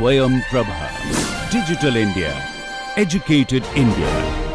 Swayam Prabha. Digital India. Educated India.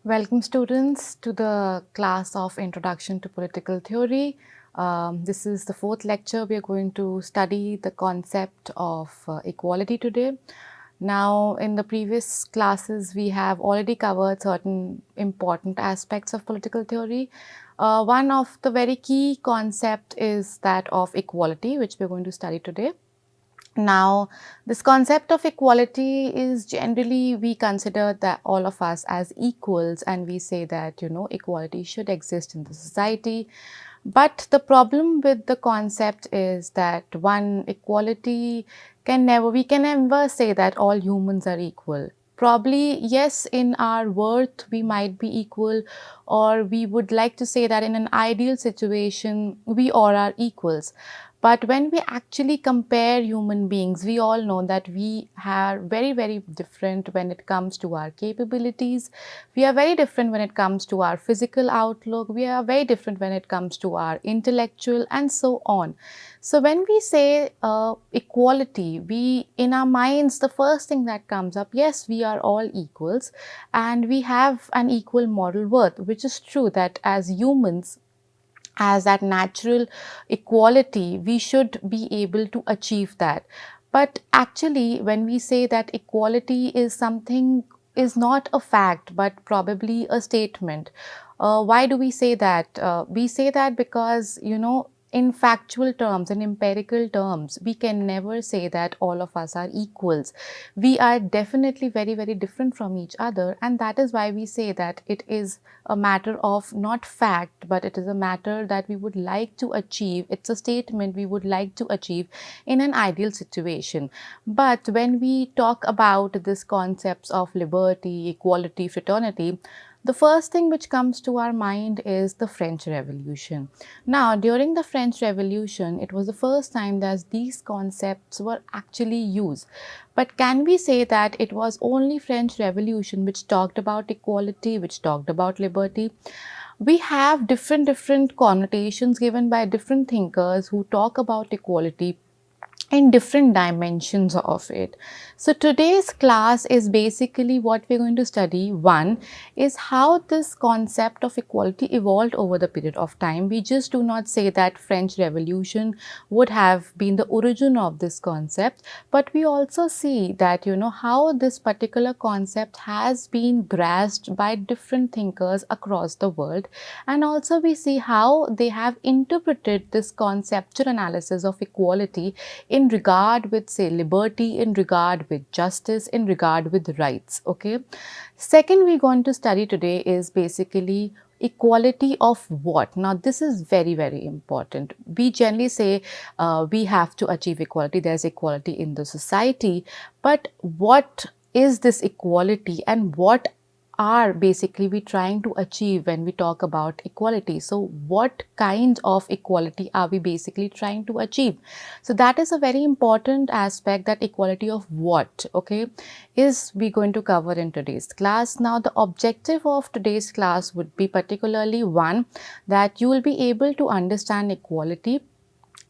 Welcome students to the class of Introduction to Political Theory. This is the fourth lecture. We are going to study the concept of equality today. Now, in the previous classes, we have already covered certain important aspects of political theory. One of the very key concept is that of equality, which we are going to study today. Now, this concept of equality is generally, we consider that all of us as equals, and we say that, equality should exist in the society. But the problem with the concept is that we can never say that all humans are equal. Probably, yes, in our worth, we might be equal, or we would like to say that in an ideal situation, we all are equals. But when we actually compare human beings, we all know that we are very, very different when it comes to our capabilities. We are very different when it comes to our physical outlook. We are very different when it comes to our intellectual and so on. So when we say equality, in our minds, the first thing that comes up, yes, we are all equals and we have an equal moral worth, which is true that as humans, as that natural equality, we should be able to achieve that. But actually, when we say that equality is not a fact, but probably a statement. Why do we say that? We say that because, in factual terms, in empirical terms, we can never say that all of us are equals. We are definitely very, very different from each other, and that is why we say that it is a matter of not fact, but it is a matter that we would like to achieve. It's a statement we would like to achieve in an ideal situation. But when we talk about this concepts of liberty, equality, fraternity, the first thing which comes to our mind is the French Revolution. Now, during the French Revolution, it was the first time that these concepts were actually used. But can we say that it was only French Revolution which talked about equality, which talked about liberty? We have different connotations given by different thinkers who talk about equality in different dimensions of it. So today's class is basically what we're going to study. One is how this concept of equality evolved over the period of time. We just do not say that French Revolution would have been the origin of this concept, but we also see that, how this particular concept has been grasped by different thinkers across the world. And also we see how they have interpreted this conceptual analysis of equality in regard with, say, liberty, in regard with justice, in regard with rights. Okay. Second, we're going to study today is basically equality of what? Now, this is very, very important. We generally say we have to achieve equality. There's equality in the society. But what is this equality and what are basically we trying to achieve when we talk about equality? So what kind of equality are we basically trying to achieve? So that is a very important aspect, that equality of what, okay, is we going to cover in today's class. Now, the objective of today's class would be particularly one, that you will be able to understand equality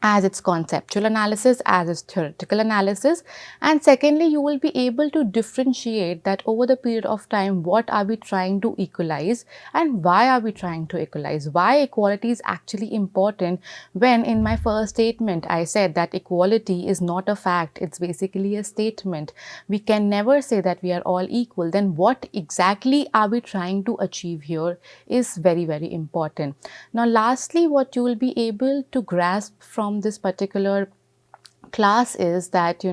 as its conceptual analysis, as its theoretical analysis, and secondly, you will be able to differentiate that over the period of time, what are we trying to equalize and why are we trying to equalize, why equality is actually important, when in my first statement I said that equality is not a fact, it's basically a statement. We can never say that we are all equal. Then what exactly are we trying to achieve here is very, very important. Now, lastly, what you will be able to grasp from this particular class is that,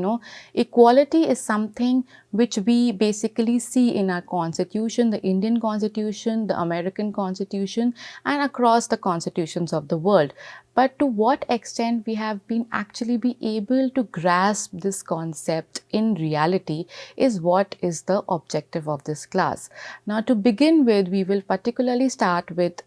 equality is something which we basically see in our constitution, the Indian constitution, the American constitution, and across the constitutions of the world. But to what extent we have been actually be able to grasp this concept in reality is what is the objective of this class. Now, to begin with, we will particularly start with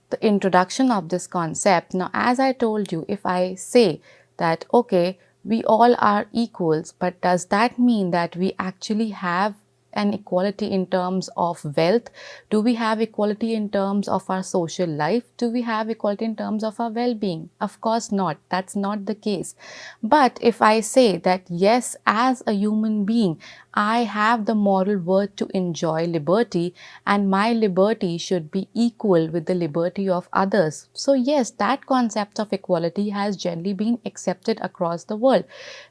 the introduction of this concept. Now, as I told you, if I say that, okay, we all are equals, but does that mean that we actually have an equality in terms of wealth? Do we have equality in terms of our social life? Do we have equality in terms of our well-being? Of course not. That's not the case. But if I say that yes, as a human being, I have the moral worth to enjoy liberty, and my liberty should be equal with the liberty of others. So yes, that concept of equality has generally been accepted across the world.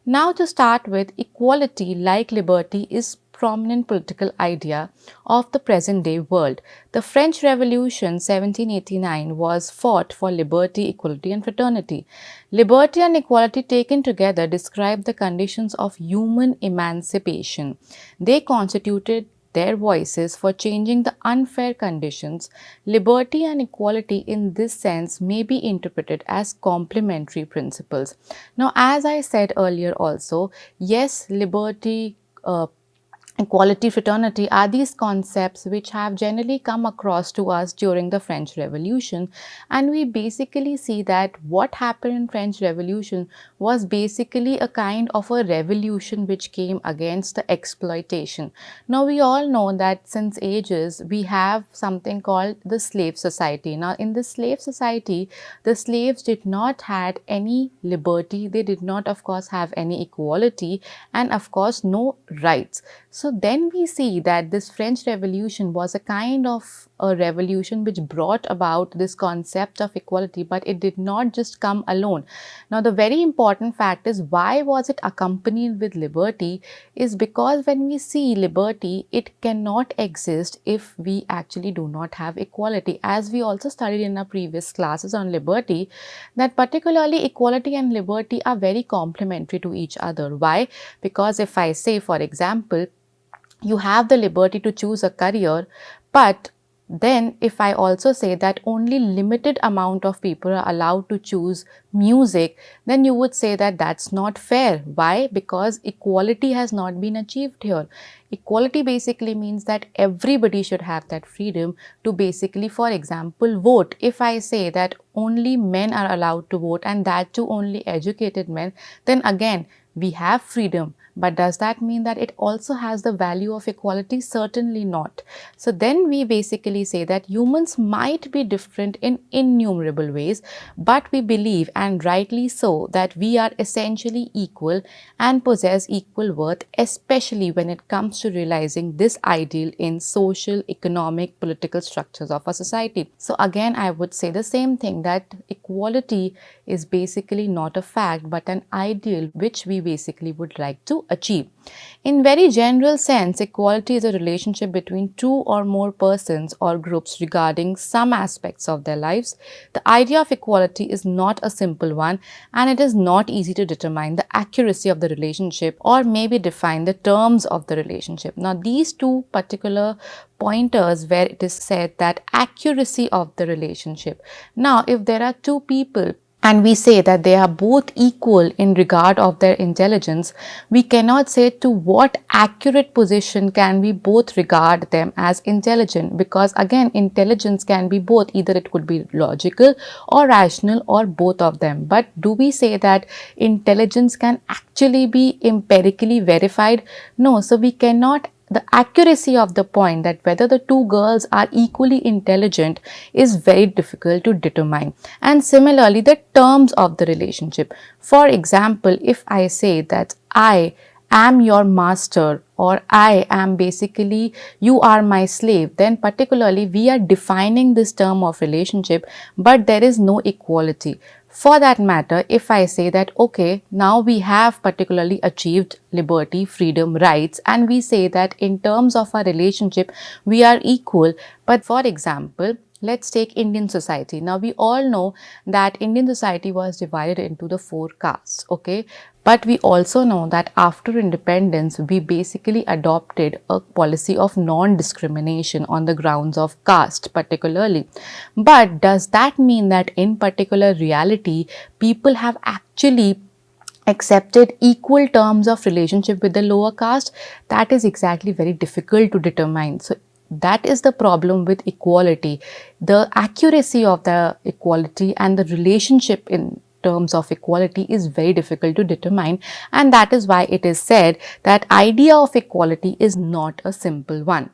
Now, to start with, equality, like liberty, is prominent political idea of the present day world. The French Revolution 1789 was fought for liberty, equality and fraternity. Liberty and equality taken together describe the conditions of human emancipation. They constituted their voices for changing the unfair conditions. Liberty and equality in this sense may be interpreted as complementary principles. Now, as I said earlier also, yes, liberty, equality, fraternity are these concepts which have generally come across to us during the French Revolution, and we basically see that what happened in French Revolution was basically a kind of a revolution which came against the exploitation. Now, we all know that since ages we have something called the slave society. Now, in the slave society, the slaves did not had any liberty, they did not of course have any equality, and of course no rights. So then we see that this French Revolution was a kind of a revolution which brought about this concept of equality, but it did not just come alone. Now, the very important fact is, why was it accompanied with liberty? Is because when we see liberty, it cannot exist if we actually do not have equality. As we also studied in our previous classes on liberty, that particularly equality and liberty are very complementary to each other. Why? Because if I say, for example, you have the liberty to choose a career, but then if I also say that only limited amount of people are allowed to choose music, then you would say that that's not fair. Why? Because equality has not been achieved here. Equality basically means that everybody should have that freedom to basically, for example, vote. If I say that only men are allowed to vote, and that too only educated men, then again we have freedom. But does that mean that it also has the value of equality? Certainly not. So then we basically say that humans might be different in innumerable ways, but we believe, and rightly so, that we are essentially equal and possess equal worth, especially when it comes to realizing this ideal in social, economic, political structures of a society. So again, I would say the same thing, that equality is basically not a fact, but an ideal which we basically would like to achieve. In very general sense, equality is a relationship between two or more persons or groups regarding some aspects of their lives. The idea of equality is not a simple one, and it is not easy to determine the accuracy of the relationship or maybe define the terms of the relationship. Now, these two particular pointers where it is said that accuracy of the relationship. Now, if there are two people and we say that they are both equal in regard of their intelligence, we cannot say to what accurate position can we both regard them as intelligent, because again, intelligence can be both, either it could be logical or rational or both of them. But do we say that intelligence can actually be empirically verified? No. So we cannot. The accuracy of the point that whether the two girls are equally intelligent is very difficult to determine. And similarly, the terms of the relationship. For example, if I say that I am your master, or I am basically, you are my slave, then particularly we are defining this term of relationship, but there is no equality. For that matter, if I say that, okay, now we have particularly achieved liberty, freedom, rights, and we say that in terms of our relationship, we are equal. But for example, let's take Indian society. Now, we all know that Indian society was divided into the 4 castes, okay? But we also know that after independence, we basically adopted a policy of non-discrimination on the grounds of caste particularly. But does that mean that in particular reality, people have actually accepted equal terms of relationship with the lower caste? That is exactly very difficult to determine. So that is the problem with equality. The accuracy of the equality and the relationship in terms of equality is very difficult to determine, and that is why it is said that idea of equality is not a simple one.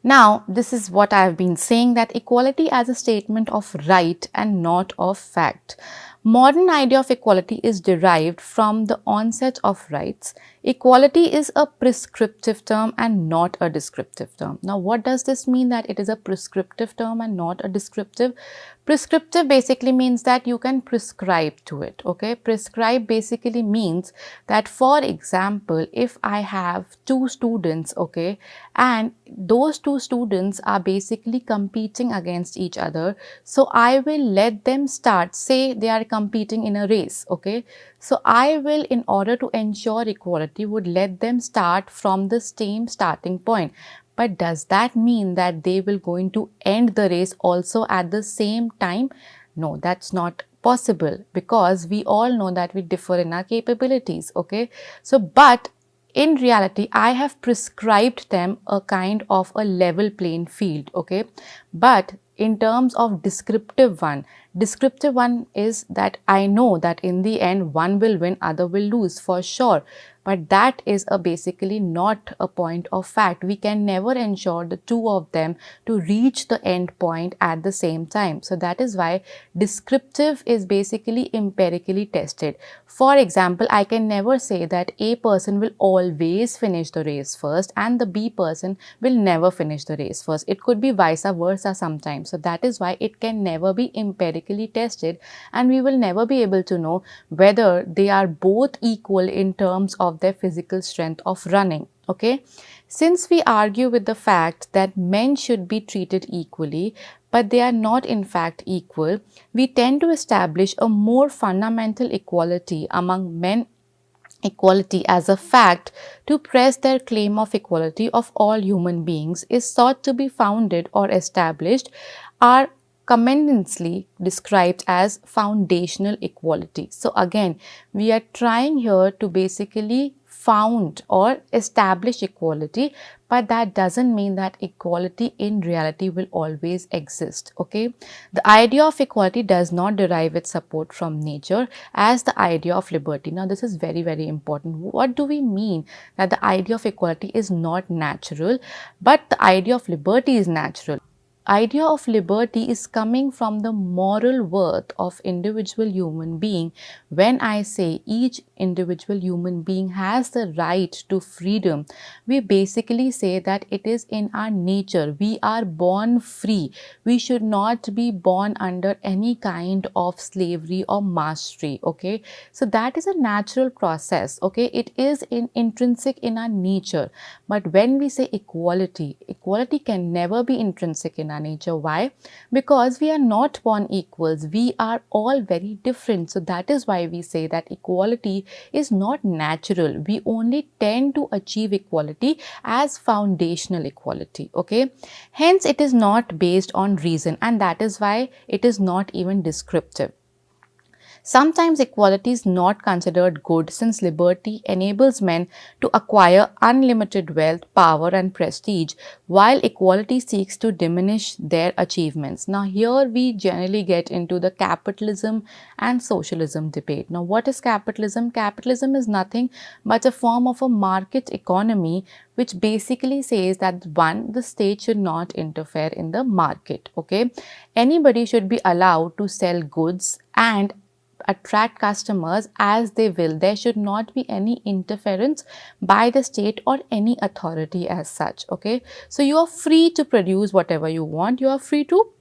Now, this is what I have been saying, that equality as a statement of right and not of fact. Modern idea of equality is derived from the onset of rights. Equality is a prescriptive term and not a descriptive term. Now, what does this mean, that it is a prescriptive term and not a descriptive? Prescriptive basically means that you can prescribe to it, okay? Prescribe basically means that, for example, if I have 2 students, okay, and those 2 students are basically competing against each other, so I will let them start, say they are competing in a race, okay? So I will, in order to ensure equality, would let them start from the same starting point. But does that mean that they will going to end the race also at the same time? No, that's not possible, because we all know that we differ in our capabilities, okay? So, but in reality, I have prescribed them a kind of a level playing field, okay? But in terms of descriptive one is that I know that in the end one will win, other will lose for sure. But that is basically not a point of fact. We can never ensure the 2 of them to reach the end point at the same time. So that is why descriptive is basically empirically tested. For example, I can never say that A person will always finish the race first and the B person will never finish the race first. It could be vice versa sometimes. So that is why it can never be empirically tested, and we will never be able to know whether they are both equal in terms of their physical strength of running, okay? Since we argue with the fact that men should be treated equally, but they are not in fact equal, we tend to establish a more fundamental equality among men, equality as a fact, to press their claim of equality of all human beings is thought to be founded or established, are conveniently described as foundational equality. So again, we are trying here to basically found or establish equality, but that doesn't mean that equality in reality will always exist, okay? The idea of equality does not derive its support from nature as the idea of liberty. Now, this is very, very important. What do we mean that the idea of equality is not natural, but the idea of liberty is natural? Idea of liberty is coming from the moral worth of individual human being. When I say each individual human being has the right to freedom, we basically say that it is in our nature. We are born free. We should not be born under any kind of slavery or mastery, okay? So that is a natural process, okay? It is intrinsic in our nature. But when we say equality, equality can never be intrinsic in our nature. Why? Because we are not born equals. We are all very different. So that is why we say that equality is not natural. We only tend to achieve equality as foundational equality, okay? Hence, it is not based on reason, and that is why it is not even descriptive. Sometimes equality is not considered good, since liberty enables men to acquire unlimited wealth, power and prestige, while equality seeks to diminish their achievements. Now, here we generally get into the capitalism and socialism debate. Now, what is capitalism? Capitalism is nothing but a form of a market economy which basically says that, one, the state should not interfere in the market, okay? Anybody should be allowed to sell goods and attract customers as they will. There should not be any interference by the state or any authority as such, okay? So you are free to produce whatever you want. You are free to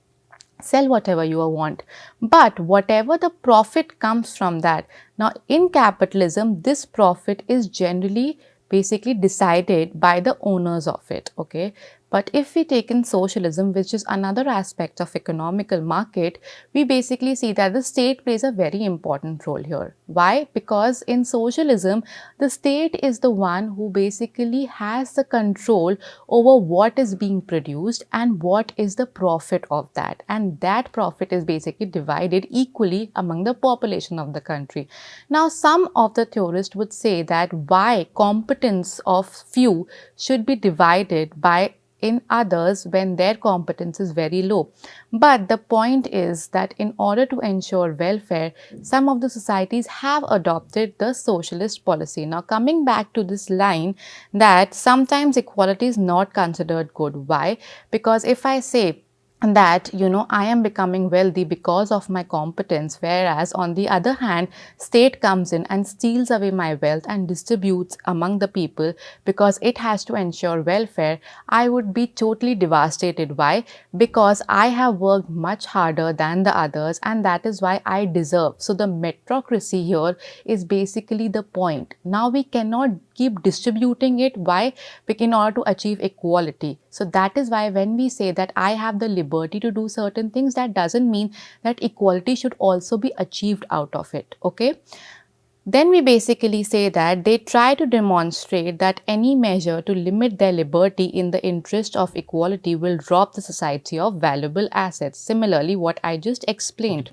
sell whatever you want, but whatever the profit comes from that. Now, in capitalism, this profit is generally basically decided by the owners of it, okay? But if we take in socialism, which is another aspect of economical market, we basically see that the state plays a very important role here. Why? Because in socialism, the state is the one who basically has the control over what is being produced and what is the profit of that. And that profit is basically divided equally among the population of the country. Now, some of the theorists would say that why competence of few should be divided by in others when their competence is very low. But the point is that in order to ensure welfare, some of the societies have adopted the socialist policy. Now, coming back to this line that sometimes equality is not considered good. Why? Because if I say that I am becoming wealthy because of my competence, whereas on the other hand state comes in and steals away my wealth and distributes among the people because it has to ensure welfare, I would be totally devastated. Why? Because I have worked much harder than the others and that is why I deserve. So the meritocracy here is basically the point. Now we cannot keep distributing it. Why? In order to achieve equality. So that is why when we say that I have the liberty to do certain things, that doesn't mean that equality should also be achieved out of it. Okay. Then we basically say that they try to demonstrate that any measure to limit their liberty in the interest of equality will rob the society of valuable assets. Similarly, what I just explained.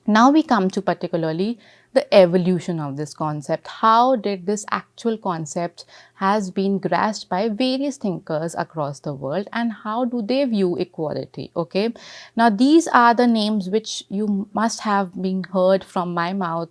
Now we come to particularly the evolution of this concept. How did this actual concept has been grasped by various thinkers across the world and how do they view equality? Okay. Now these are the names which you must have been heard from my mouth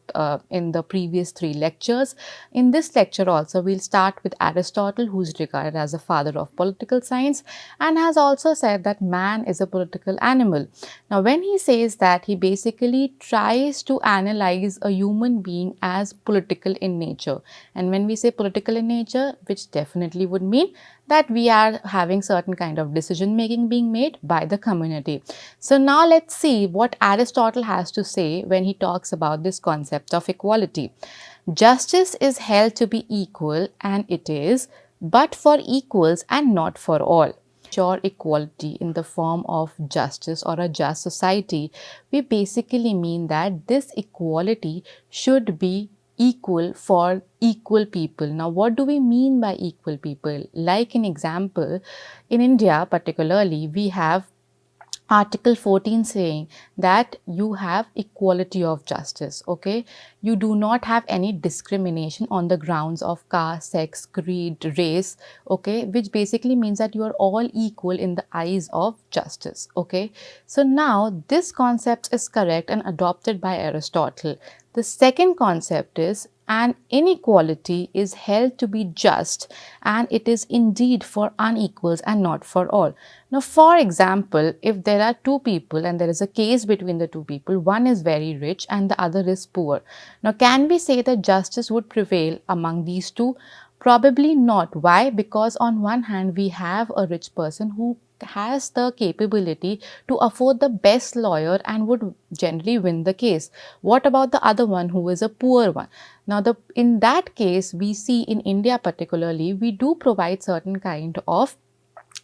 in the previous 3 lectures. In this lecture also we'll start with Aristotle, who is regarded as the father of political science and has also said that man is a political animal. Now when he says that, he basically tries to analyze a human being as political in nature. And when we say political in nature, which definitely would mean that we are having certain kind of decision making being made by the community. So now let's see what Aristotle has to say when he talks about this concept of equality. Justice is held to be equal, and it is, but for equals and not for all. Ensure equality in the form of justice or a just society, we basically mean that this equality should be equal for equal people. Now, what do we mean by equal people? Like an example, in India particularly, we have Article 14 saying that you have equality of justice. Okay, you do not have any discrimination on the grounds of caste, sex, creed, race. Okay, which basically means that you are all equal in the eyes of justice. Okay, so now this concept is correct and adopted by Aristotle. The second concept is an inequality is held to be just and it is indeed for unequals and not for all. Now, for example, if there are 2 people and there is a case between the 2 people, one is very rich and the other is poor. Now, can we say that justice would prevail among these 2? Probably not. Why? Because on one hand, we have a rich person who has the capability to afford the best lawyer and would generally win the case. What about the other one who is a poor one? Now, in that case, we see in India particularly, we do provide certain kind of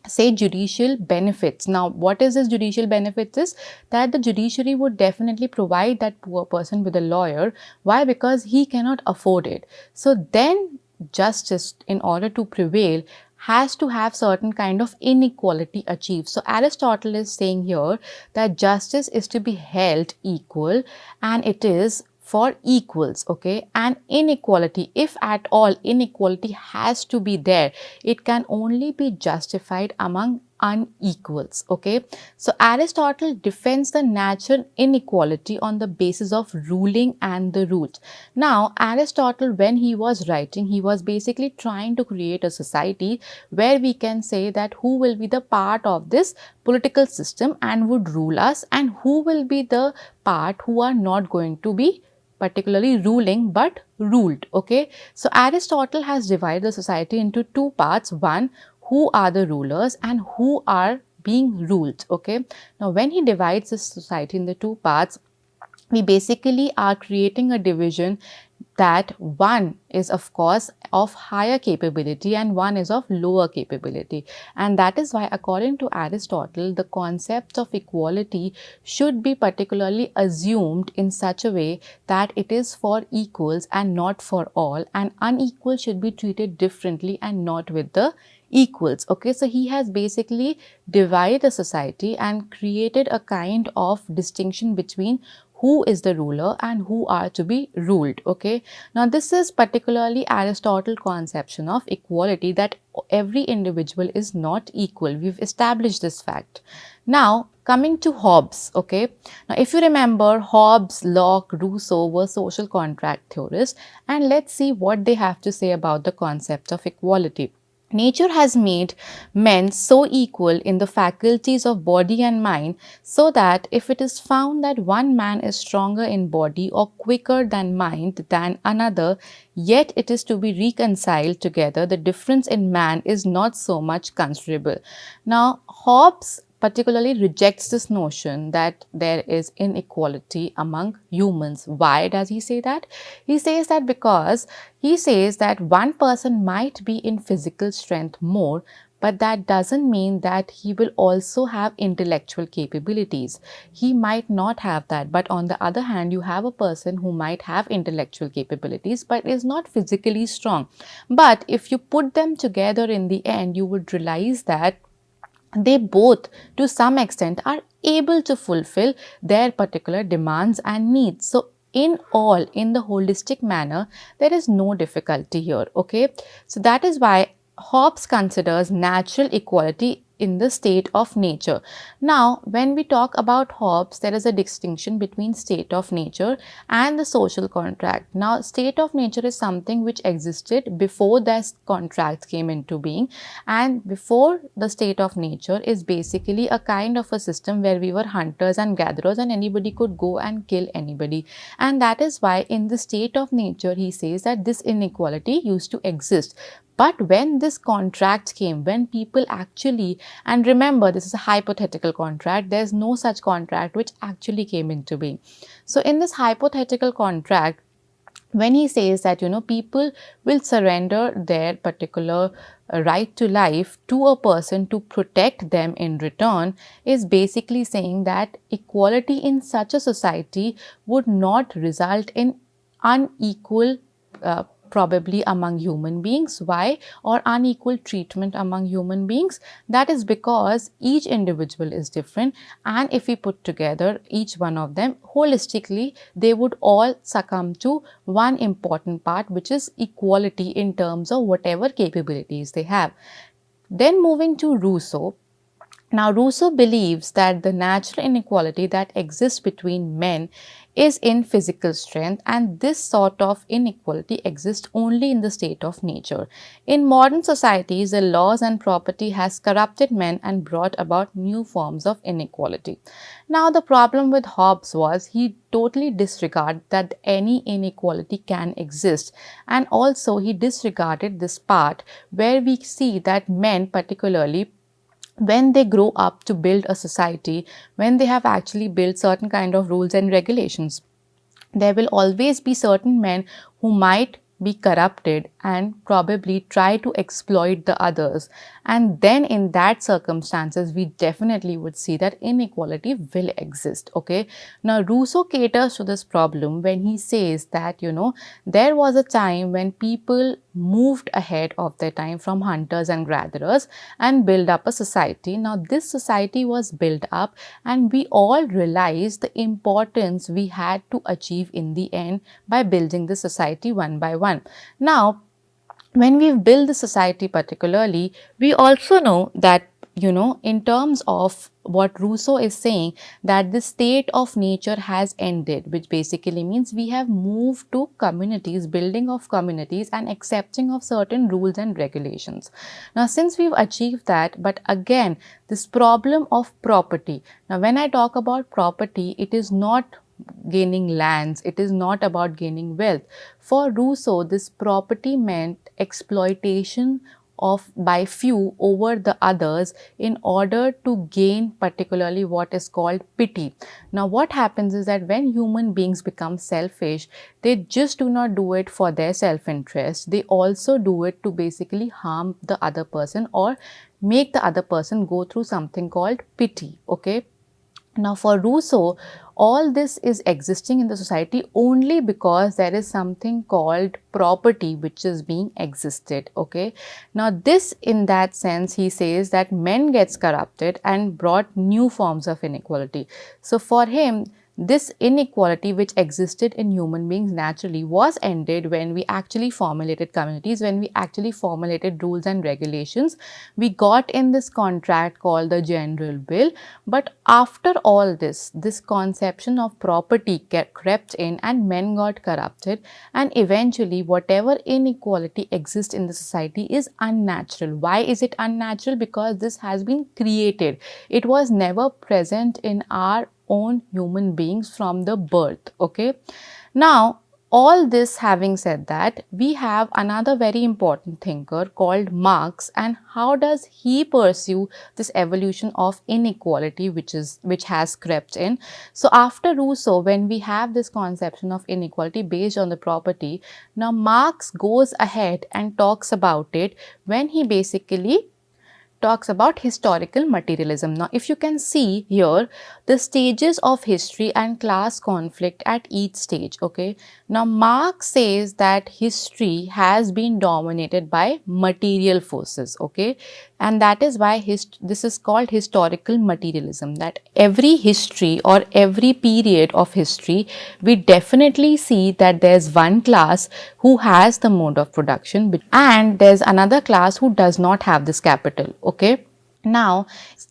say judicial benefits. Now, what is this judicial benefits is that the judiciary would definitely provide that poor person with a lawyer. Why? Because he cannot afford it. So then justice, in order to prevail, has to have certain kind of inequality achieved. So Aristotle is saying here that justice is to be held equal and it is for equals. Okay, and inequality, if at all inequality has to be there, it can only be justified among unequals. Okay, so Aristotle defends the natural inequality on the basis of ruling and the ruled. Now, Aristotle, when he was writing, he was basically trying to create a society where we can say that who will be the part of this political system and would rule us, and who will be the part who are not going to be particularly ruling but ruled. Okay, so Aristotle has divided the society into 2 parts. One, who are the rulers and who are being ruled. Okay, now when he divides the society in the 2 parts, we basically are creating a division that one is of course of higher capability and one is of lower capability. And that is why, according to Aristotle, the concept of equality should be particularly assumed in such a way that it is for equals and not for all, and unequal should be treated differently and not with the equals. Okay, so he has basically divided the society and created a kind of distinction between who is the ruler and who are to be ruled. Okay, now this is particularly Aristotle's conception of equality, that every individual is not equal. We've established this fact. Now coming to Hobbes. Okay, now if you remember, Hobbes, Locke, Rousseau were social contract theorists, and let's see what they have to say about the concept of equality. Nature has made men so equal in the faculties of body and mind, so that if it is found that one man is stronger in body or quicker than mind than another, yet it is to be reconciled together, the difference in man is not so much considerable. Now, Hobbes particularly rejects this notion that there is inequality among humans. Why does he say that? He says that because he says that one person might be in physical strength more, but that doesn't mean that he will also have intellectual capabilities. He might not have that, but on the other hand, you have a person who might have intellectual capabilities but is not physically strong. But if you put them together in the end, you would realize that they both to some extent are able to fulfill their particular demands and needs. So in all, in the holistic manner, there is no difficulty here. Okay, so that is why Hobbes considers natural equality in the state of nature. Now, when we talk about Hobbes, there is a distinction between state of nature and the social contract. Now, state of nature is something which existed before this contract came into being, and before the state of nature is basically a kind of a system where we were hunters and gatherers and anybody could go and kill anybody. And that is why in the state of nature, he says that this inequality used to exist. But when this contract came, when people actually, and remember this is a hypothetical contract, there's no such contract which actually came into being. So in this hypothetical contract, when he says that, people will surrender their particular right to life to a person to protect them in return, is basically saying that equality in such a society would not result in unequal probably among human beings. Why? Or unequal treatment among human beings? That is because each individual is different, and if we put together each one of them holistically, they would all succumb to one important part, which is equality in terms of whatever capabilities they have. Then moving to Rousseau. Now, Rousseau believes that the natural inequality that exists between men is in physical strength, and this sort of inequality exists only in the state of nature. In modern societies, the laws and property has corrupted men and brought about new forms of inequality. Now, the problem with Hobbes was he totally disregarded that any inequality can exist, and also he disregarded this part where we see that men particularly, when they grow up to build a society, when they have actually built certain kind of rules and regulations, there will always be certain men who might be corrupted and probably try to exploit the others. And then in that circumstances, we definitely would see that inequality will exist. Okay. Now, Rousseau caters to this problem when he says that, there was a time when people moved ahead of their time from hunters and gatherers and build up a society. Now, this society was built up and we all realized the importance we had to achieve in the end by building the society one by one. Now, when we've built the society particularly, we also know that, in terms of what Rousseau is saying, that the state of nature has ended, which basically means we have moved to communities, building of communities and accepting of certain rules and regulations. Now, since we've achieved that, but again, this problem of property. Now, when I talk about property, it is not gaining lands, it is not about gaining wealth. For Rousseau, this property meant exploitation by few over the others in order to gain particularly what is called pity. Now what happens is that when human beings become selfish, they just do not do it for their self-interest, they also do it to basically harm the other person or make the other person go through something called pity. Okay. Now for Rousseau, all this is existing in the society only because there is something called property which is being existed. Okay. Now this, in that sense, he says that men gets corrupted and brought new forms of inequality. So for him, this inequality which existed in human beings naturally was ended when we actually formulated communities, when we actually formulated rules and regulations. We got in this contract called the General Will. But after all this conception of property crept in and men got corrupted, and eventually whatever inequality exists in the society is unnatural. Why is it unnatural? Because this has been created. It was never present in our own human beings from the birth. Okay. Now all this having said that, we have another very important thinker called Marx, and how does he pursue this evolution of inequality which has crept in. So after Rousseau, when we have this conception of inequality based on the property, now Marx goes ahead and talks about it when he basically talks about historical materialism. Now, if you can see here, the stages of history and class conflict at each stage. Okay. Now, Marx says that history has been dominated by material forces. Okay. And that is why this is called historical materialism, that every history or every period of history, we definitely see that there's one class who has the mode of production and there's another class who does not have this capital. Okay. Now,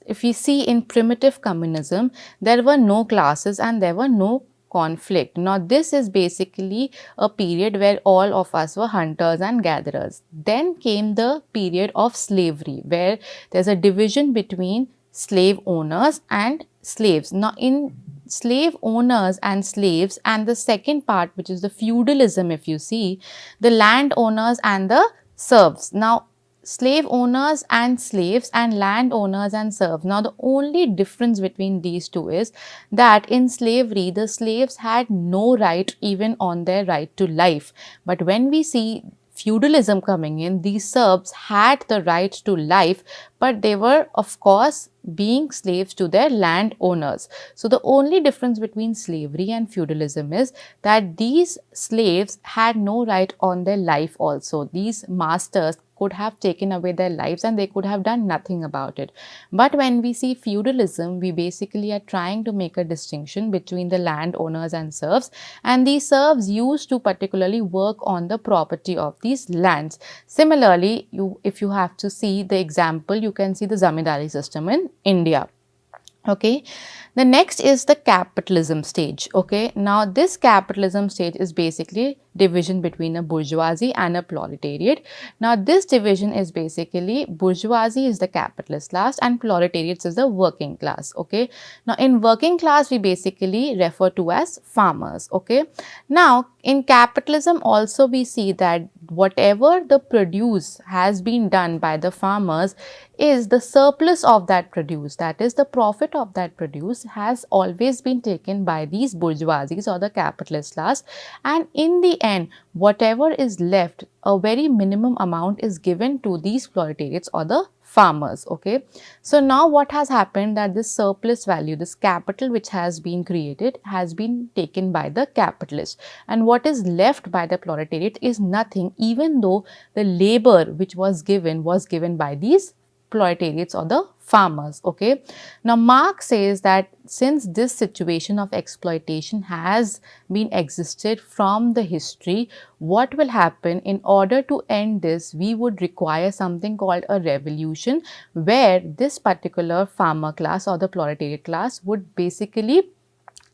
if we see in primitive communism, there were no classes and there were no conflict. Now, this is basically a period where all of us were hunters and gatherers. Then came the period of slavery, where there's a division between slave owners and slaves. Now, in slave owners and slaves, and the second part, which is the feudalism, if you see, the landowners and the serfs. Now, slave owners and slaves and landowners and serfs. Now, the only difference between these two is that in slavery, the slaves had no right even on their right to life. But when we see feudalism coming in, these serfs had the right to life, but they were, of course, being slaves to their landowners. So, the only difference between slavery and feudalism is that these slaves had no right on their life also. These masters could have taken away their lives and they could have done nothing about it. But when we see feudalism, we basically are trying to make a distinction between the landowners and serfs, and these serfs used to particularly work on the property of these lands. Similarly, if you have to see the example, you can see the zamindari system in India. Okay. The next is the capitalism stage. Okay. Now, this capitalism stage is basically division between a bourgeoisie and a proletariat. Now, this division is basically bourgeoisie is the capitalist class and proletariat is the working class. Okay. Now, in working class, we basically refer to as farmers. Okay. Now, in capitalism also we see that whatever the produce has been done by the farmers is the surplus of that produce, that is the profit of that produce has always been taken by these bourgeoisies or the capitalist class, and in the end whatever is left, a very minimum amount is given to these proletariats or the farmers. Okay. So now what has happened, that this surplus value, this capital which has been created has been taken by the capitalist, and what is left by the proletariat is nothing, even though the labor which was given by these proletariats or the farmers. Okay. Now, Marx says that since this situation of exploitation has been existed from the history, what will happen in order to end this, we would require something called a revolution, where this particular farmer class or the proletariat class would basically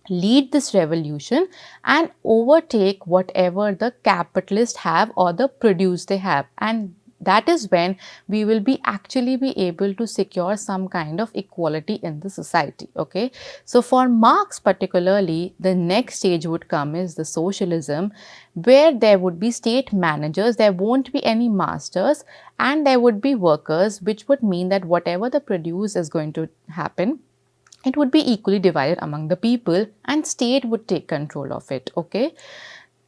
lead this revolution and overtake whatever the capitalists have or the produce they have, and that is when we will be actually be able to secure some kind of equality in the society. Okay, so for Marx particularly, the next stage would come is the socialism, where there would be state managers, there won't be any masters, and there would be workers, which would mean that whatever the produce is going to happen, it would be equally divided among the people and state would take control of it. Okay,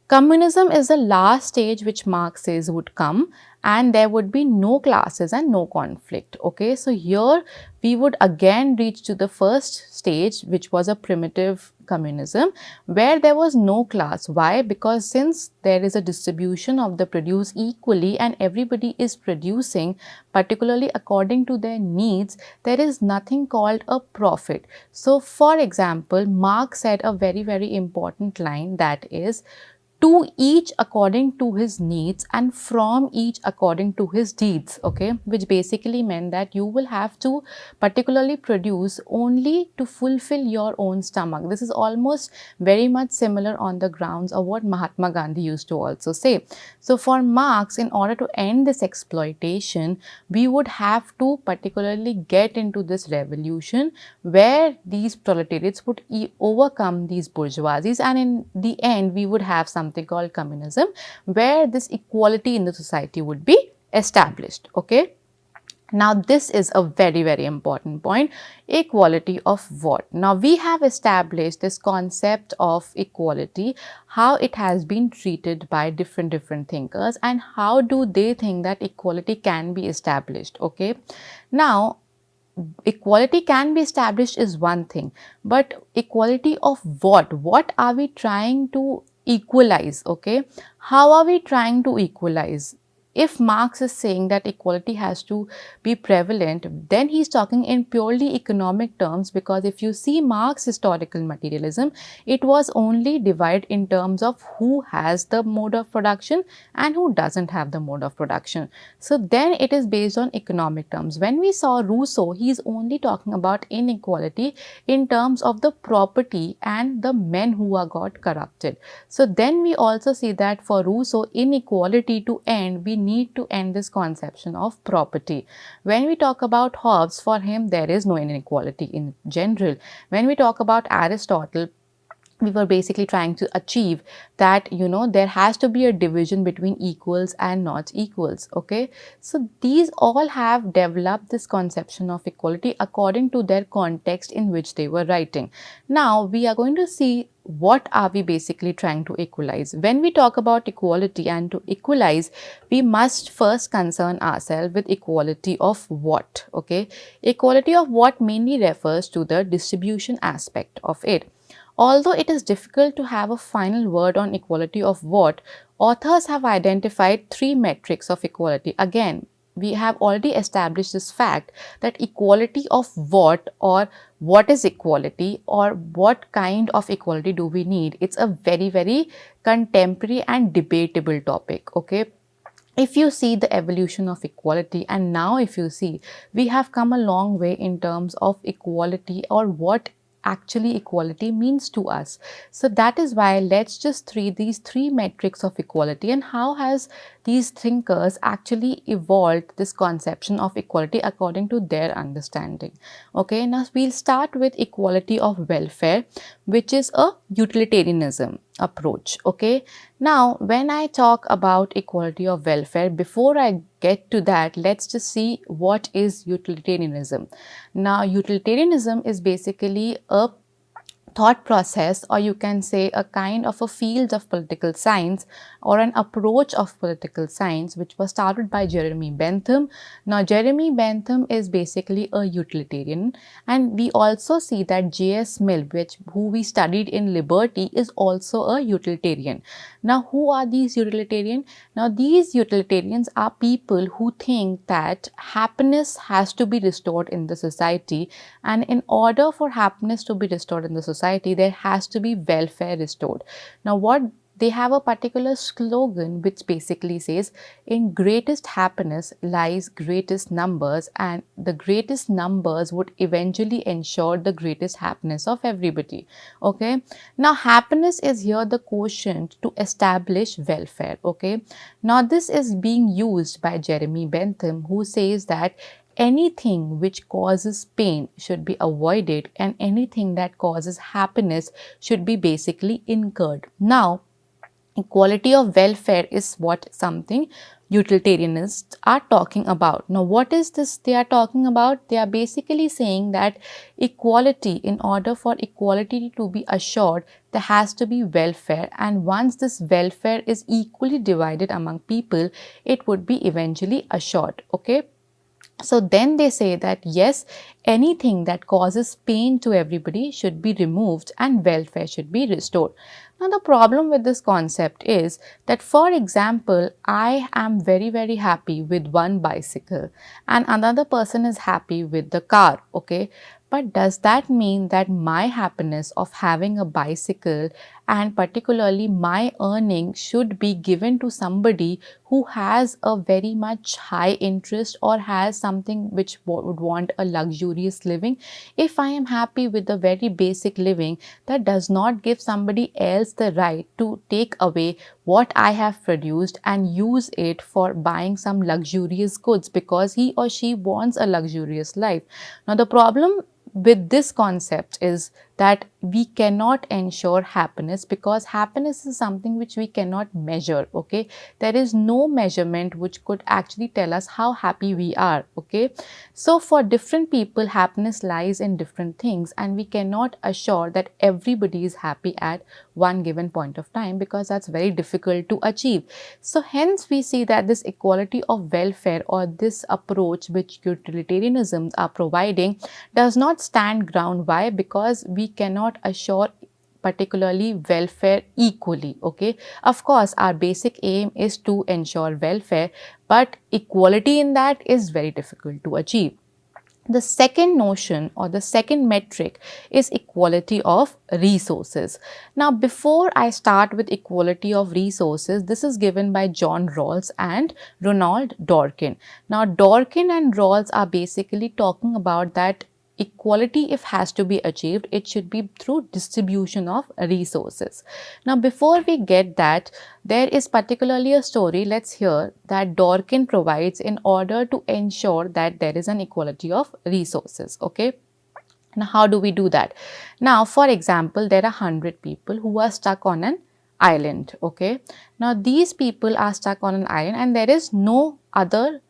communism is the last stage which Marx says would come, and there would be no classes and no conflict. Okay, so here we would again reach to the first stage, which was a primitive communism, where there was no class. Why? Because since there is a distribution of the produce equally and everybody is producing particularly according to their needs, there is nothing called a profit. So for example, Marx said a very important line, that is, to each according to his needs and from each according to his deeds. Okay, which basically meant that you will have to particularly produce only to fulfill your own stomach. This is almost very much similar on the grounds of what Mahatma Gandhi used to also say. So for Marx, in order to end this exploitation, we would have to particularly get into this revolution where these proletariats would overcome these bourgeoisies, and in the end we would have something called communism, where this equality in the society would be established. Okay, now this is a very important point. Equality of what? Now we have established this concept of equality, how it has been treated by different thinkers and how do they think that equality can be established. Okay, now equality can be established is one thing, but equality of what? What are we trying to equalize? Okay, how are we trying to equalize? If Marx is saying that equality has to be prevalent, then he's talking in purely economic terms, because if you see Marx's historical materialism, it was only divided in terms of who has the mode of production and who doesn't have the mode of production. So then it is based on economic terms. When we saw Rousseau, he's only talking about inequality in terms of the property and the men who are got corrupted. So then we also see that for Rousseau, inequality to end, we need to end this conception of property. When we talk about Hobbes, for him there is no inequality in general. When we talk about Aristotle, we were basically trying to achieve that, there has to be a division between equals and not equals. Okay, so these all have developed this conception of equality according to their context in which they were writing. Now we are going to see what are we basically trying to equalize. When we talk about equality and to equalize, we must first concern ourselves with equality of what. Okay, equality of what mainly refers to the distribution aspect of it. Although it is difficult to have a final word on equality of what, authors have identified three metrics of equality. Again, we have already established this fact that equality of what, or what is equality, or what kind of equality do we need. It's a very contemporary and debatable topic. Okay, if you see the evolution of equality, and now if you see, we have come a long way in terms of equality or what actually equality means to us. So that is why let's just read these three metrics of equality and how has these thinkers actually evolved this conception of equality according to their understanding. Okay, now we'll start with equality of welfare, which is a utilitarianism approach. Okay, now when I talk about equality of welfare, before I get to that, let's just see what is utilitarianism. Now utilitarianism is basically a thought process, or you can say a kind of a field of political science or an approach of political science, which was started by Jeremy Bentham. Now Jeremy Bentham is basically a utilitarian, and we also see that J.S. Mill, who we studied in Liberty, is also a utilitarian. Now who are these utilitarians? Now these utilitarians are people who think that happiness has to be restored in the society, and in order for happiness to be restored in the society, there has to be welfare restored. Now what they have a particular slogan which basically says, in greatest happiness lies greatest numbers, and the greatest numbers would eventually ensure the greatest happiness of everybody. Okay, now happiness is here the quotient to establish welfare. Okay, now this is being used by Jeremy Bentham, who says that anything which causes pain should be avoided and anything that causes happiness should be basically incurred. Now, equality of welfare is what something utilitarianists are talking about. Now, what is this they are talking about? They are basically saying that equality, in order for equality to be assured, there has to be welfare, and once this welfare is equally divided among people, it would be eventually assured. Okay. So then they say that yes, anything that causes pain to everybody should be removed and welfare should be restored. Now the problem with this concept is that, for example, I am very happy with one bicycle and another person is happy with the car, okay? But does that mean that my happiness of having a bicycle and particularly my earning should be given to somebody who has a very much high interest or has something which would want a luxurious living? If I am happy with a very basic living, that does not give somebody else the right to take away what I have produced and use it for buying some luxurious goods because he or she wants a luxurious life. Now the problem with this concept is that we cannot ensure happiness because happiness is something which we cannot measure. Okay, there is no measurement which could actually tell us how happy we are. Okay, so for different people happiness lies in different things and we cannot assure that everybody is happy at one given point of time because that's very difficult to achieve. So hence we see that this equality of welfare or this approach which utilitarianisms are providing does not stand ground. Why? Because we cannot assure particularly welfare equally. Okay, of course our basic aim is to ensure welfare, but equality in that is very difficult to achieve. The second notion or the second metric is equality of resources. Now, before I start with equality of resources, this is given by John Rawls and Ronald Dworkin. Now, Dworkin and Rawls are basically talking about that equality, if has to be achieved, it should be through distribution of resources. Now, before we get that, there is particularly a story, let's hear, that Dworkin provides in order to ensure that there is an equality of resources. Okay. Now, how do we do that? Now, for example, there are 100 people who are stuck on an island. Okay. Now, these people are stuck on an island and there is no other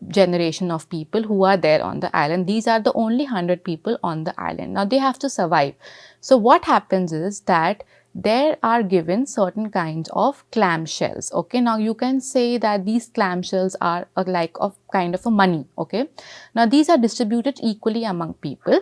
generation of people who are there on the island. These are the only 100 people on the island. Now they have to survive. So what happens is that there are given certain kinds of clamshells. Okay, now you can say that these clamshells are like of kind of a money. Okay, now these are distributed equally among people.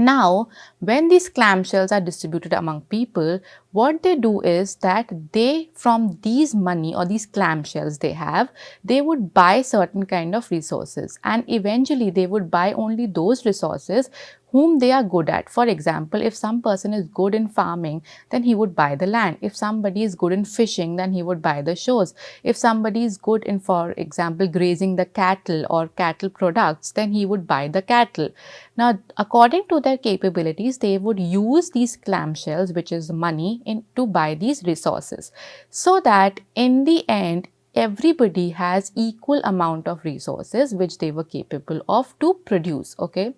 Now, when these clamshells are distributed among people, what they do is that they, from these money or these clamshells they have, they would buy certain kind of resources and eventually they would buy only those resources whom they are good at. For example, if some person is good in farming, then he would buy the land. If somebody is good in fishing, then he would buy the shores. If somebody is good in, for example, grazing the cattle or cattle products, then he would buy the cattle. Now, according to their capabilities, they would use these clamshells, which is money, to buy these resources, so that in the end, everybody has equal amount of resources which they were capable of to produce. Okay.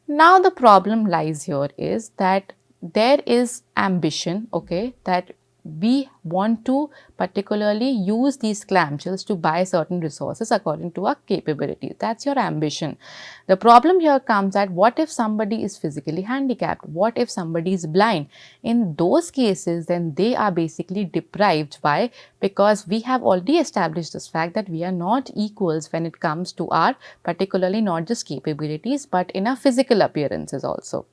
Now the problem lies here is that there is ambition, okay, that we want to particularly use these clamshells to buy certain resources according to our capabilities. That's your ambition. The problem here comes at what if somebody is physically handicapped? What if somebody is blind? In those cases, then they are basically deprived. Why? Because we have already established this fact that we are not equals when it comes to our particularly not just capabilities but in our physical appearances also.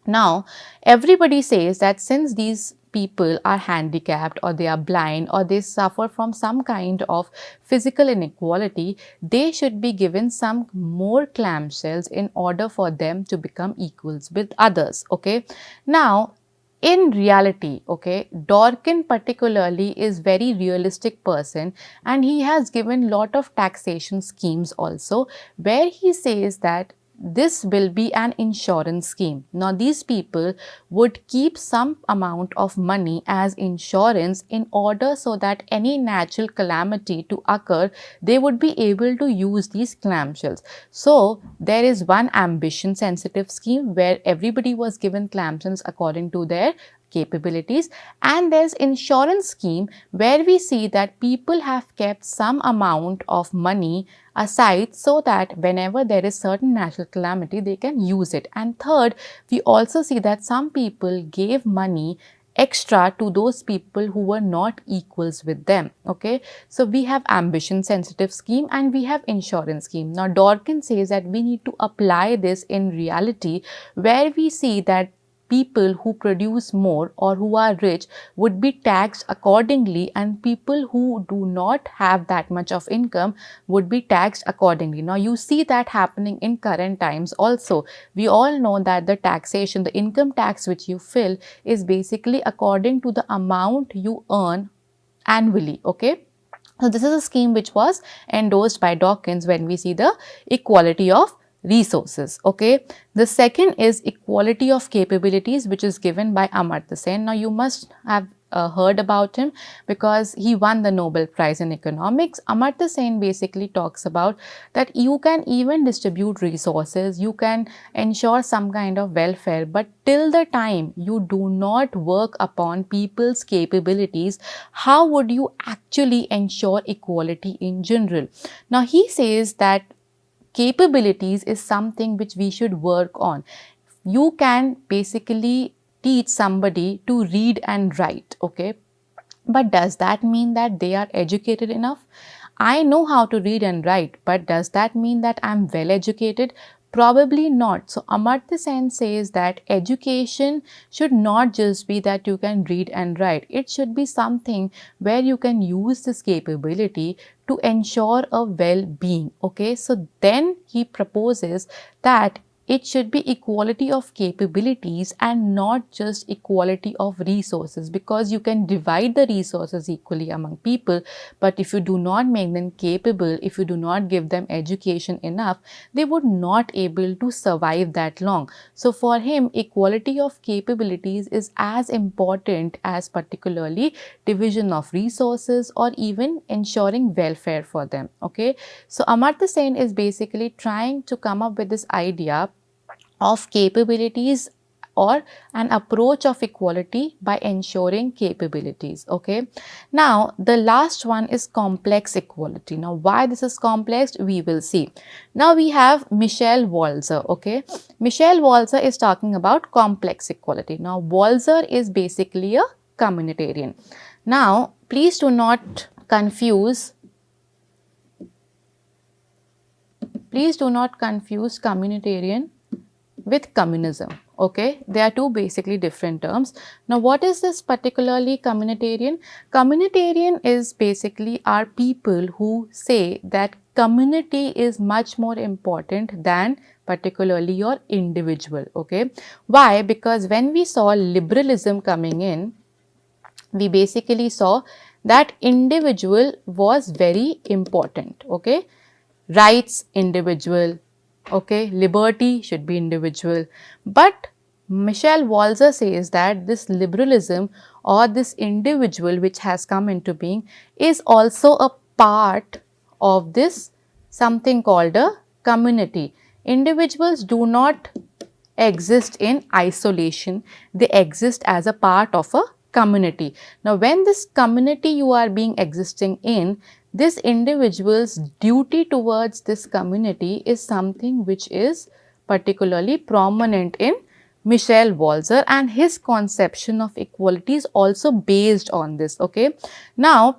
Now, everybody says that since these people are handicapped or they are blind or they suffer from some kind of physical inequality, they should be given some more clamshells in order for them to become equals with others. Okay. Now, in reality, okay, Dworkin particularly is very realistic person, and he has given lot of taxation schemes also, where he says that this will be an insurance scheme. Now, these people would keep some amount of money as insurance in order so that any natural calamity to occur, they would be able to use these clamshells. So, there is one ambition sensitive scheme where everybody was given clamshells according to their capabilities, and there's insurance scheme where we see that people have kept some amount of money aside so that whenever there is certain natural calamity they can use it. And third, we also see that some people gave money extra to those people who were not equals with them. Okay, so we have ambition sensitive scheme and we have insurance scheme. Now Dworkin says that we need to apply this in reality, where we see that people who produce more or who are rich would be taxed accordingly, and people who do not have that much of income would be taxed accordingly. Now you see that happening in current times also. We all know that the taxation, the income tax which you fill is basically according to the amount you earn annually. Okay, so this is a scheme which was endorsed by Dawkins when we see the equality of resources. Okay, the second is equality of capabilities, which is given by Amartya Sen. Now you must have heard about him because he won the Nobel Prize in Economics. Amartya Sen basically talks about that you can even distribute resources, you can ensure some kind of welfare, but till the time you do not work upon people's capabilities, how would you actually ensure equality in general? Now he says that capabilities is something which we should work on. You can basically teach somebody to read and write, okay, but does that mean that they are educated enough? I know how to read and write, but does that mean that I'm well educated? Probably not. So Amartya Sen says that education should not just be that you can read and write. It should be something where you can use this capability to ensure a well-being. Okay, so then he proposes that it should be equality of capabilities and not just equality of resources, because you can divide the resources equally among people, but if you do not make them capable, if you do not give them education enough, they would not able to survive that long. So for him, equality of capabilities is as important as particularly division of resources or even ensuring welfare for them. Okay, so Amartya Sen is basically trying to come up with this idea of capabilities or an approach of equality by ensuring capabilities. Okay, now the last one is complex equality. Now why this is complex, we will see. Now we have Michel Walzer. Okay, Michel Walzer is talking about complex equality. Now Walzer is basically a communitarian. Now please do not confuse communitarian with communism. Okay, they are two basically different terms. Now what is this particularly communitarian? Communitarian is basically are people who say that community is much more important than particularly your individual. Okay, why? Because when we saw liberalism coming in, we basically saw that individual was very important. Okay, rights individual, okay, liberty should be individual. But Michel Walzer says that this liberalism or this individual which has come into being is also a part of this something called a community. Individuals do not exist in isolation, they exist as a part of a community. Now when this community you are being existing in, this individual's duty towards this community is something which is particularly prominent in Michel Walzer, and his conception of equality is also based on this. Okay, now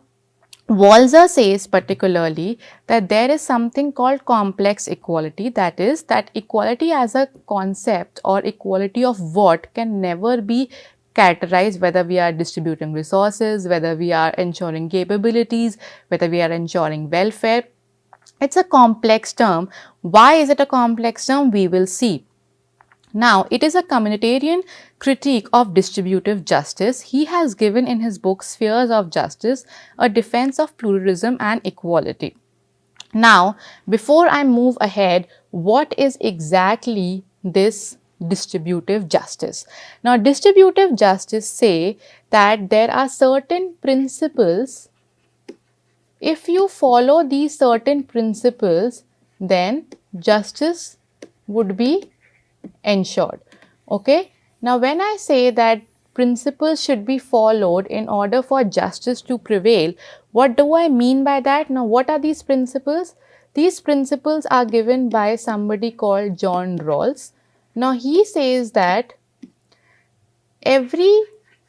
Walzer says particularly that there is something called complex equality, that is that equality as a concept or equality of what can never be categorized, whether we are distributing resources, whether we are ensuring capabilities, whether we are ensuring welfare. It's a complex term. Why is it a complex term? We will see. Now, it is a communitarian. critique of distributive justice. He has given in his book Spheres of Justice a defense of pluralism and equality. Now, before I move ahead, what is exactly this distributive justice? Now, distributive justice say that there are certain principles. If you follow these certain principles, then justice would be ensured. Okay. Now, when I say that principles should be followed in order for justice to prevail, what do I mean by that? Now, what are these principles? These principles are given by somebody called John Rawls. Now, he says that every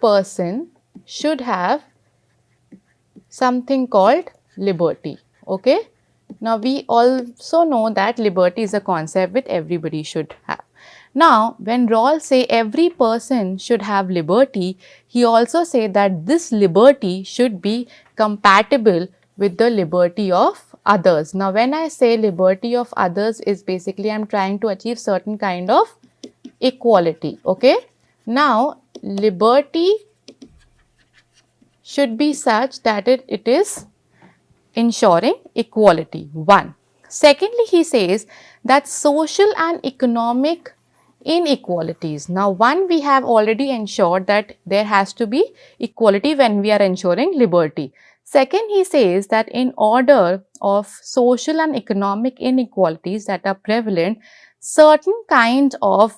person should have something called liberty. Okay. Now, we also know that liberty is a concept which everybody should have. Now, when Rawls say every person should have liberty, he also say that this liberty should be compatible with the liberty of others. Now, when I say liberty of others is basically I am trying to achieve certain kind of equality. Okay. Now, liberty should be such that it is ensuring equality. One. Secondly, he says that social and economic inequalities. Now, one, we have already ensured that there has to be equality when we are ensuring liberty. Second, he says that in order of social and economic inequalities that are prevalent, certain kinds of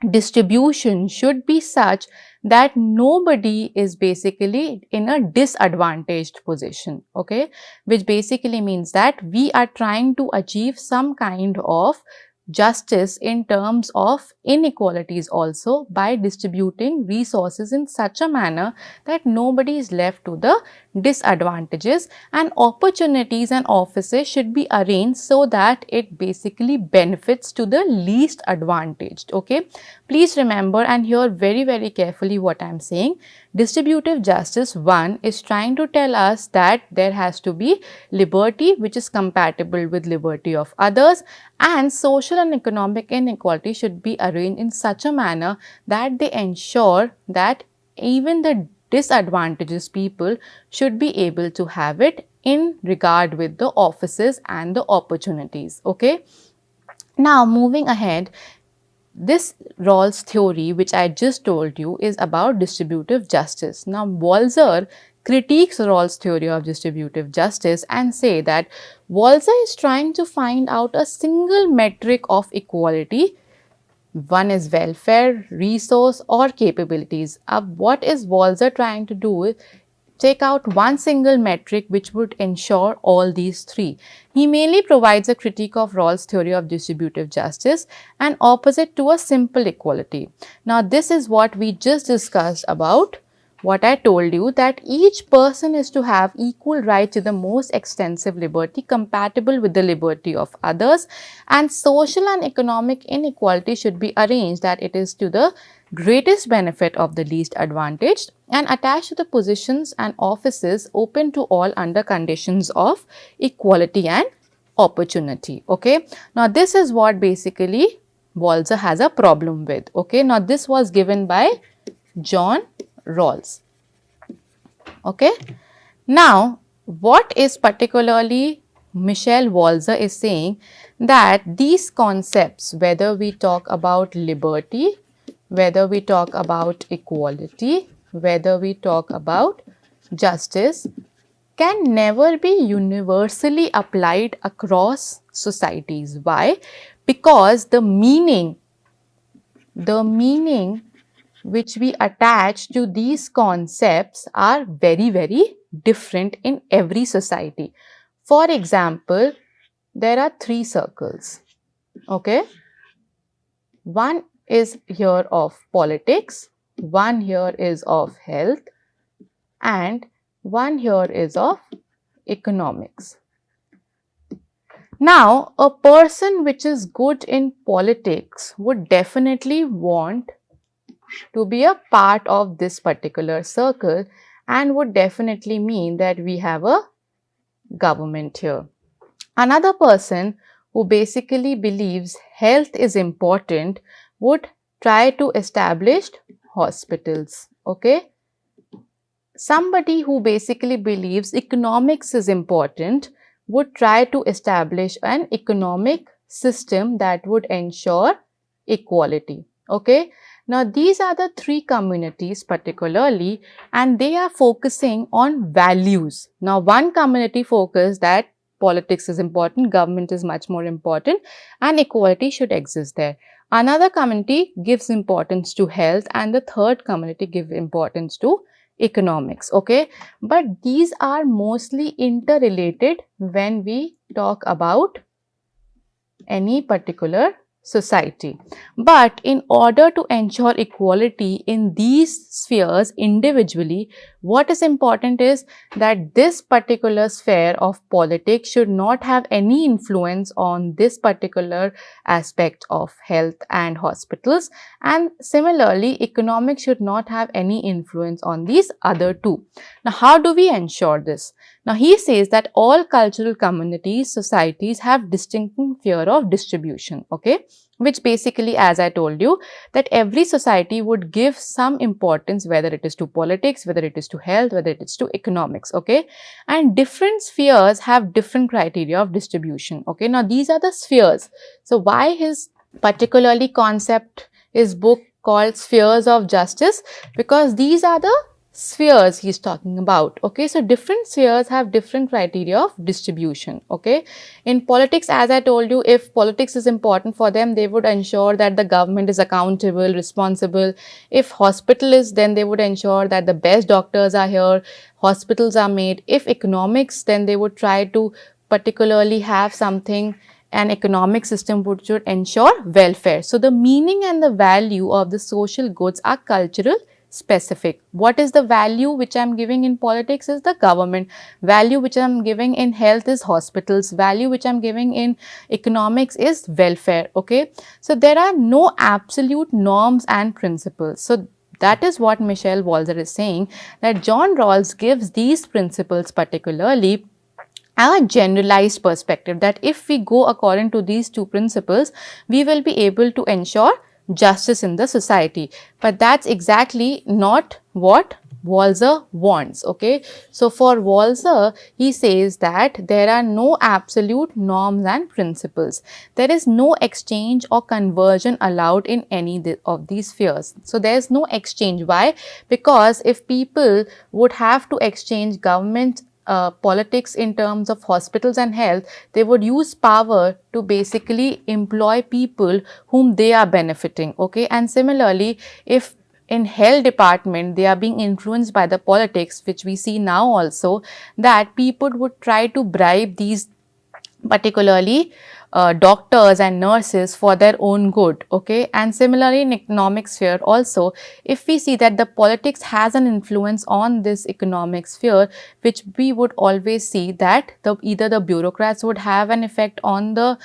distribution should be such that nobody is basically in a disadvantaged position, okay, which basically means that we are trying to achieve some kind of justice in terms of inequalities also by distributing resources in such a manner that nobody is left to the disadvantages, and opportunities and offices should be arranged so that it basically benefits to the least advantaged. Okay, please remember and hear very carefully what I am saying. Distributive justice 1 is trying to tell us that there has to be liberty which is compatible with liberty of others, and social and economic inequality should be arranged in such a manner that they ensure that even the disadvantaged people should be able to have it in regard with the offices and the opportunities. Okay. Now, moving ahead, this Rawls theory which I just told you is about distributive justice. Now, Walzer critiques Rawls theory of distributive justice and say that Walzer is trying to find out a single metric of equality. One is welfare, resource or capabilities. What is Walzer trying to do? Take out one single metric which would ensure all these three. He mainly provides a critique of Rawls' theory of distributive justice and opposite to a simple equality. Now, this is what we just discussed about what I told you, that each person is to have equal right to the most extensive liberty compatible with the liberty of others, and social and economic inequality should be arranged that it is to the greatest benefit of the least advantaged and attached to the positions and offices open to all under conditions of equality and opportunity. Okay. Now, this is what basically Walzer has a problem with. Okay. Now, this was given by John Rawls. Okay. Now, what is particularly Michel Walzer is saying that these concepts, whether we talk about liberty, whether we talk about equality, whether we talk about justice, can never be universally applied across societies. Why? Because the meaning which we attach to these concepts are very different in every society. For example, there are 3 circles. Okay. One is here of politics, one here is of health, and one here is of economics. Now, a person which is good in politics would definitely want to be a part of this particular circle and would definitely mean that we have a government here. Another person who basically believes health is important would try to establish hospitals. Okay. Somebody who basically believes economics is important would try to establish an economic system that would ensure equality. Okay. Now, these are the three communities particularly, and they are focusing on values. Now, one community focus that politics is important, government is much more important, and equality should exist there. Another community gives importance to health, and the third community gives importance to economics. Okay, but these are mostly interrelated when we talk about any particular society. But in order to ensure equality in these spheres individually, what is important is that this particular sphere of politics should not have any influence on this particular aspect of health and hospitals, and similarly economics should not have any influence on these other two. Now, how do we ensure this? Now, he says that all cultural communities, societies have distinctive fear of distribution, okay, which basically, as I told you, that every society would give some importance, whether it is to politics, whether it is to health, whether it is to economics, okay, and different spheres have different criteria of distribution, okay. Now, these are the spheres. So, why his particularly concept is book called Spheres of Justice? Because these are the spheres he's talking about, okay. So, different spheres have different criteria of distribution, okay. In politics, as I told you, if politics is important for them, they would ensure that the government is accountable, responsible. If hospital is, then they would ensure that the best doctors are here, hospitals are made. If economics, then they would try to particularly have something, an economic system which should ensure welfare. So, the meaning and the value of the social goods are cultural specific. What is the value which I am giving in politics is the government, value which I am giving in health is hospitals, value which I am giving in economics is welfare, okay. So, there are no absolute norms and principles. So, that is what Michelle Walzer is saying, that John Rawls gives these principles particularly a generalized perspective, that if we go according to these two principles, we will be able to ensure justice in the society. But that's exactly not what Walzer wants, okay. So, for Walzer, he says that there are no absolute norms and principles. There is no exchange or conversion allowed in any of these spheres. So, there is no exchange. Why? Because if people would have to exchange government politics in terms of hospitals and health, they would use power to basically employ people whom they are benefiting, okay. And similarly, if in health department they are being influenced by the politics, which we see now also, that people would try to bribe these particularly doctors and nurses for their own good, okay. And similarly in economic sphere also, if we see that the politics has an influence on this economic sphere, which we would always see that either the bureaucrats would have an effect on the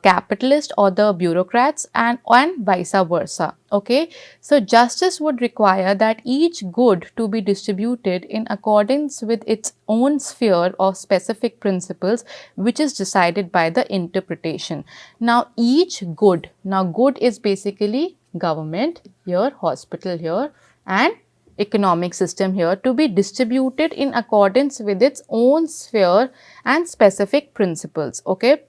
capitalist or the bureaucrats, and vice versa, okay. So, justice would require that each good to be distributed in accordance with its own sphere of specific principles, which is decided by the interpretation. Now, each good, now good is basically government here, hospital here, and economic system here, to be distributed in accordance with its own sphere and specific principles, okay,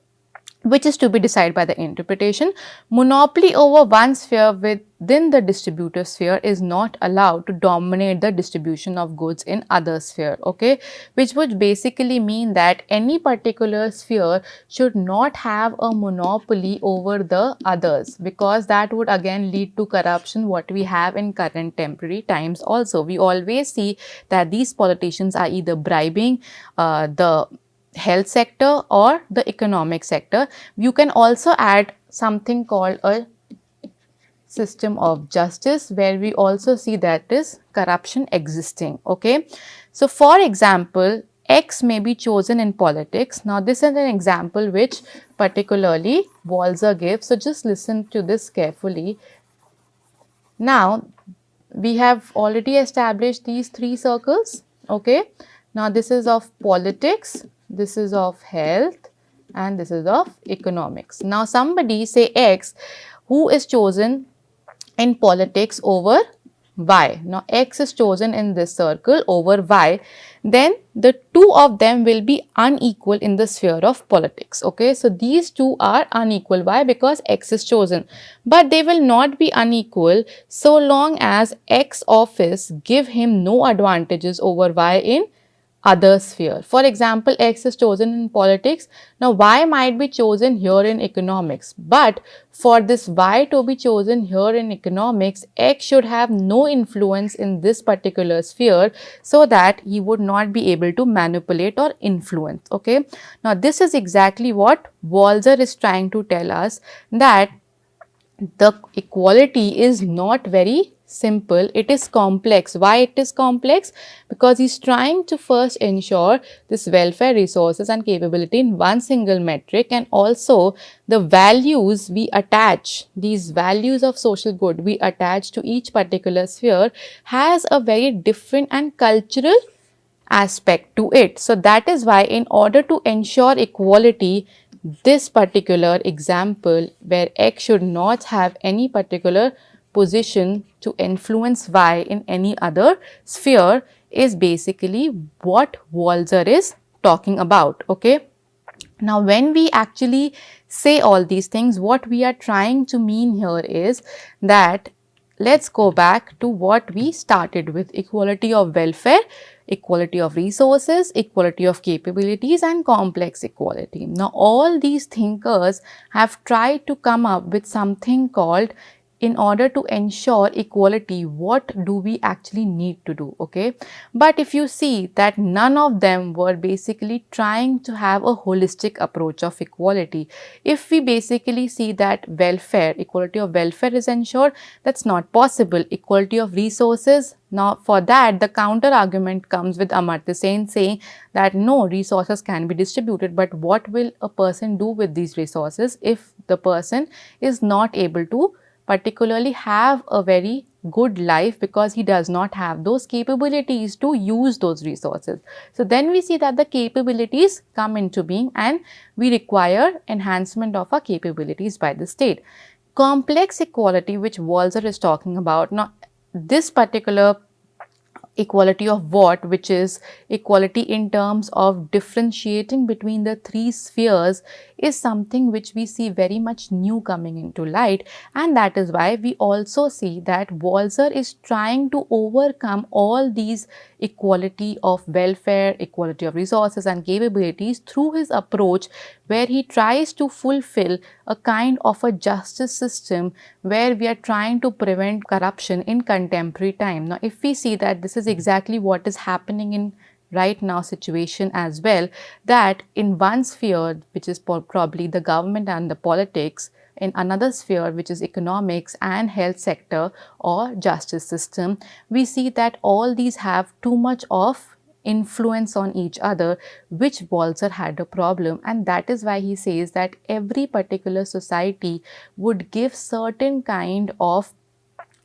which is to be decided by the interpretation. Monopoly over one sphere within the distributive sphere is not allowed to dominate the distribution of goods in other sphere, okay, which would basically mean that any particular sphere should not have a monopoly over the others, because that would again lead to corruption, what we have in current temporary times also. We always see that these politicians are either bribing the health sector or the economic sector. You can also add something called a system of justice, where we also see that is corruption existing, okay. So, for example, X may be chosen in politics. Now, this is an example which particularly Walzer gives. So, just listen to this carefully. Now, we have already established these three circles, okay. Now, this is of politics, this is of health, and this is of economics. Now, somebody say X who is chosen in politics over y. Now x is chosen in this circle over y, then the two of them will be unequal in the sphere of politics. Okay, so these two are unequal. Why? Because x is chosen, but they will not be unequal so long as x office give him no advantages over y in other sphere. For example, X is chosen in politics. Now, Y might be chosen here in economics, but for this Y to be chosen here in economics, X should have no influence in this particular sphere so that he would not be able to manipulate or influence. Okay. Now, this is exactly what Walzer is trying to tell us, that the equality is not very simple, it is complex. Why it is complex? Because he's trying to first ensure this welfare, resources and capability in one single metric, and also the values we attach, these values of social good we attach to each particular sphere has a very different and cultural aspect to it. So that is why, in order to ensure equality, this particular example where X should not have any particular position to influence Y in any other sphere is basically what Walzer is talking about. Okay. Now, when we actually say all these things, what we are trying to mean here is that let's go back to what we started with: equality of welfare, equality of resources, equality of capabilities and complex equality. Now, all these thinkers have tried to come up with something called, in order to ensure equality, what do we actually need to do. Okay, but if you see that none of them were basically trying to have a holistic approach of equality. If we basically see that welfare, equality of welfare is ensured, that's not possible. Equality of resources, now for that the counter argument comes with Amartya Sen saying that no, resources can be distributed, but what will a person do with these resources if the person is not able to particularly have a very good life because he does not have those capabilities to use those resources. So then we see that the capabilities come into being and we require enhancement of our capabilities by the state. Complex equality, which Walzer is talking about, now this particular equality of what, which is equality in terms of differentiating between the three spheres, is something which we see very much new coming into light, and that is why we also see that Walzer is trying to overcome all these equality of welfare, equality of resources and capabilities through his approach, where he tries to fulfill a kind of a justice system where we are trying to prevent corruption in contemporary time. Now, if we see that this is exactly what is happening in right now situation as well, that in one sphere, which is probably the government and the politics, in another sphere, which is economics and health sector or justice system, we see that all these have too much of influence on each other, which Walzer had a problem, and that is why he says that every particular society would give certain kind of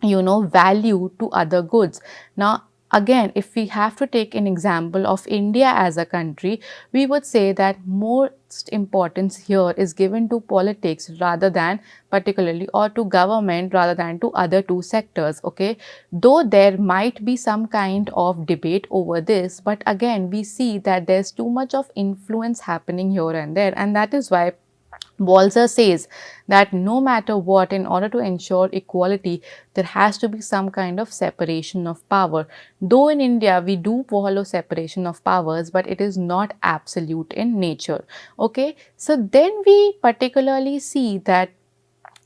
value to other goods. Now, again, if we have to take an example of India as a country, we would say that most importance here is given to politics rather than particularly, or to government rather than to other two sectors. Okay, though there might be some kind of debate over this, but again we see that there's too much of influence happening here and there, and that is why Walzer says that no matter what, in order to ensure equality, there has to be some kind of separation of power. Though in India we do follow separation of powers, but it is not absolute in nature. Okay, so then we particularly see that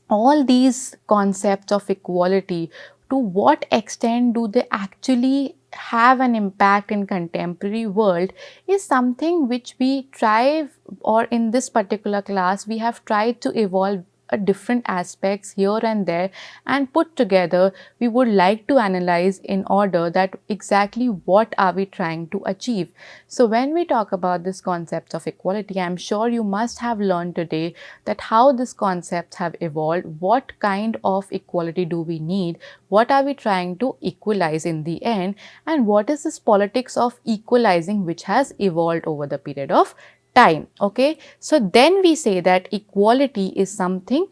all these concepts of equality, to what extent do they actually have an impact in contemporary world, is something which we try, or in this particular class we have tried to evolve different aspects here and there and put together. We would like to analyze in order that exactly what are we trying to achieve. So when we talk about this concept of equality, I am sure you must have learned today that how these concepts have evolved, what kind of equality do we need, what are we trying to equalize in the end, and what is this politics of equalizing which has evolved over the period of time. Okay, so then we say that equality is something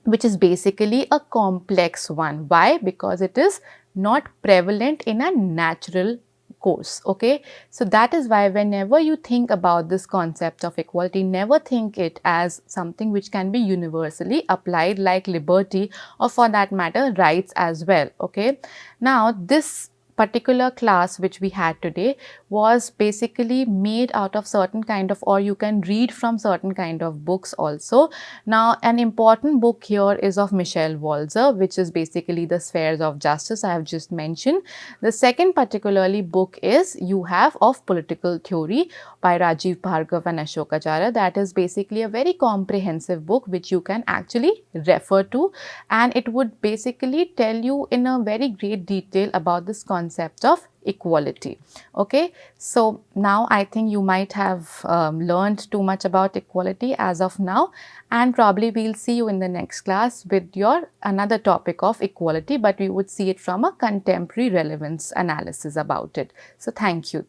which is basically a complex one. Why? Because it is not prevalent in a natural course. Okay, so that is why whenever you think about this concept of equality, never think it as something which can be universally applied like liberty, or for that matter rights as well. Okay, now this particular class which we had today was basically made out of certain kind of, or you can read from certain kind of books also. Now an important book here is of Michel Walzer, which is basically the Spheres of Justice I have just mentioned. The second particularly book is you have of Political Theory by Rajiv Bhargav and Ashokacharya. That is basically a very comprehensive book which you can actually refer to, and it would basically tell you in a very great detail about this concept of equality. Okay, so now I think you might have learned too much about equality as of now, and probably we'll see you in the next class with your another topic of equality, but we would see it from a contemporary relevance analysis about it. So thank you.